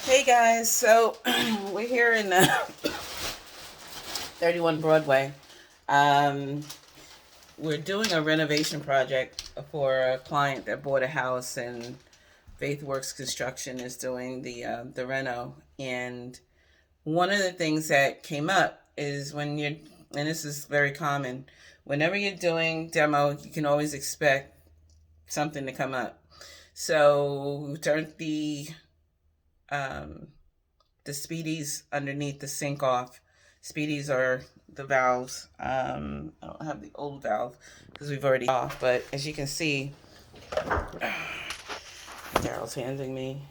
Hey guys, so we're here in 31 Broadway. Um, we're doing a renovation project for a client that bought a house, and FaithWorks Construction is doing the reno. And one of the things that came up is when you're, and this is very common, whenever you're doing demo, you can always expect something to come up. So we turned um, the speedies underneath the sink off. Speedies are the valves. I don't have the old valve because we've already off, but as you can see, Daryl's handing me.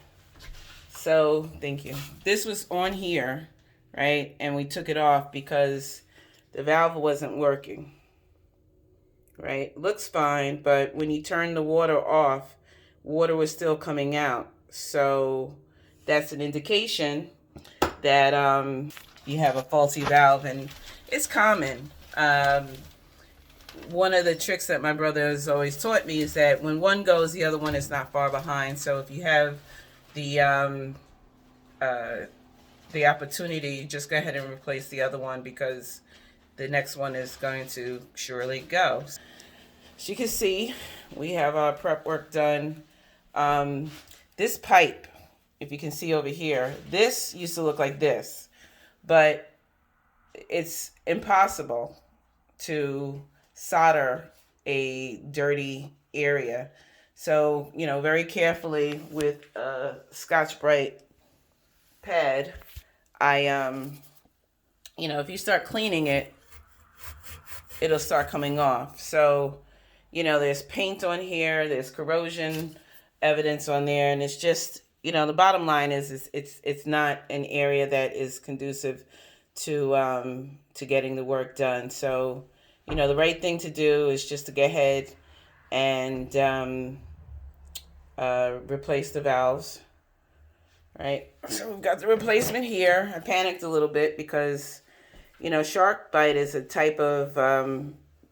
So thank you. This was on here, right? And we took it off because the valve wasn't working, right? Looks fine, but when you turn the water off, water was still coming out. So that's an indication that you have a faulty valve, and it's common. One of the tricks that my brother has always taught me is that when one goes, the other one is not far behind. So if you have the uh, the opportunity, just go ahead and replace the other one because the next one is going to surely go. As you can see, we have our prep work done. This pipe, if you can see over here, this used to look like this, but it's impossible to solder a dirty area. So, very carefully with a Scotch-Brite pad, if you start cleaning it, it'll start coming off. So, there's paint on here, there's corrosion evidence on there, and it's just, the bottom line is it's not an area that is conducive to getting the work done. So, the right thing to do is just to go ahead and replace the valves. Right. So we've got the replacement here. I panicked a little bit because, shark bite is a type of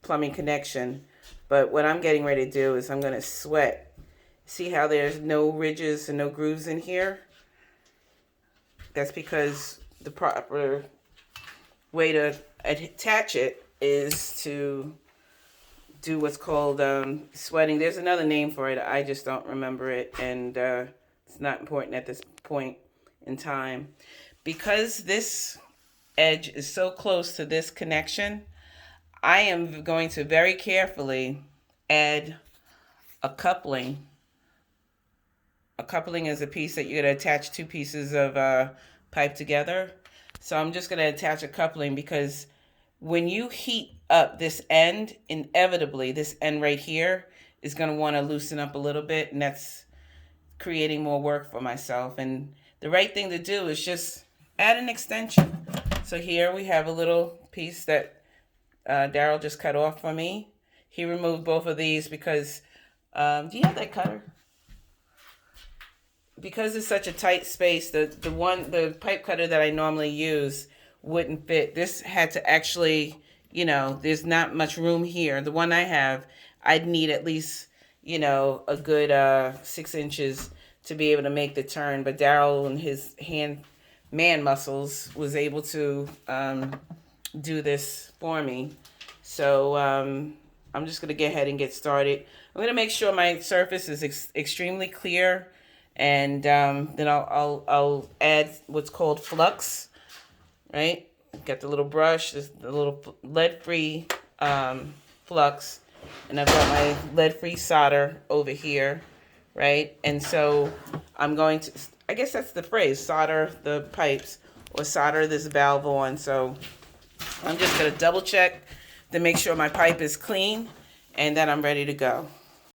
plumbing connection. But what I'm getting ready to do is I'm going to sweat. See how there's no ridges and no grooves in here? That's because the proper way to attach it is to do what's called sweating. There's another name for it. I just don't remember it, and it's not important at this point in time. Because this edge is so close to this connection, I am going to very carefully add a coupling. A coupling is a piece that you're going to attach two pieces of pipe together. So I'm just going to attach a coupling because when you heat up this end, inevitably this end right here is going to want to loosen up a little bit, and that's creating more work for myself. And the right thing to do is just add an extension. So here we have a little piece that Daryl just cut off for me. He removed both of these because, do you have that cutter? Because it's such a tight space, the pipe cutter that I normally use wouldn't fit. This had to actually, there's not much room here. The one I have, I'd need at least, a good 6 inches to be able to make the turn. But Daryl and his man muscles was able to do this for me. So I'm just gonna get ahead and get started. I'm gonna make sure my surface is extremely clear, and then I'll add what's called flux. Right, got the little brush, the little lead-free flux, and I've got my lead-free solder over here, right? And so I'm going to, I guess that's the phrase, solder the pipes or solder this valve on. So I'm just going to double check to make sure my pipe is clean, and then I'm ready to go.